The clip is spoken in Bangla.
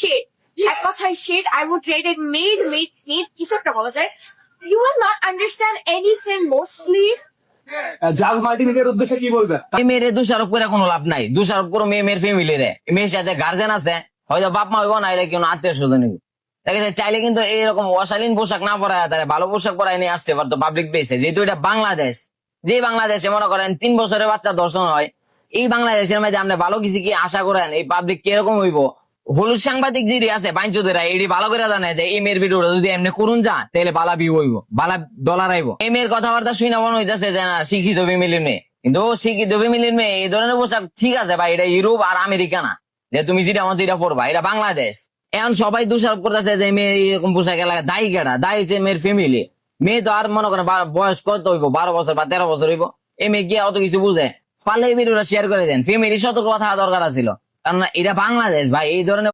shit. এক কথায় shit, I would rate it mid, কিছু একটা বলা যায়. You will not understand anything mostly. জাল মার্টিনিকের উদ্দেশ্যে কি বলবেন? এই মেয়েরে দোষারোপ করে কোনো লাভ নাই। দোষারোপ করো মেয়ের ফ্যামিলি রে। মেয়ের সাথে গার্জেন আছে, হয়তো বাপ মা হইব না, এলে কেউ আত্মীয় স্বজন হইব। দেখেছে চাইলে কিন্তু এইরকম অশালীন পোশাক না পরায় তারা ভালো পোশাক পরায় নিয়ে আসতে পারতো পাবলিক প্লেসে। যেহেতু এটা বাংলাদেশ, যে বাংলাদেশে মনে করেন 3 বছরের বাচ্চা ধর্ষণ হয়, এই বাংলাদেশের মধ্যে আপনি ভালো কিছু কি আশা করেন? এই পাবলিক কিরকম হইব? হলুদ সাংবাদিক যেটি আছে বাইঞ্চোদেরা, এটি ভালো করে জানে যে এই মেয়ের ভিডিওটা যদি এমনি করুন যা, তাহলে বালা ভিউ হইব, বালা ডলার আইব। এই মেয়ের কথাবার্তা শুনে মনে হইতেছে যে না শিক্ষিত ফ্যামিলির মেয়ে, কিন্তু শিক্ষিত ফ্যামিলির মেয়ে এই ধরনের পোশাক ঠিক আছে ভাই, এটা ইউরোপ আর আমেরিকা না যে তুমি যেটা আমার যেটা পড়বা, এটা বাংলাদেশ। এখন সবাই দোষারোপ করতেছে যে মেয়ে এরকম পোশাক এলাকা, দায়ী কেটা? দায়ী হচ্ছে মেয়ের ফ্যামিলি। মেয়ে তো আর মনে করেন বয়স কত হইব, 12 বছর বা 13 বছর হইব। এই মেয়ে কি অত কিছু বুঝে? পারলে এই ভিডিওটা শেয়ার করে দেন, ফ্যামিলি সতর্ক থাকা দরকার ছিল, কারণ এটা বাংলাদেশ ভাই। এই ধরনের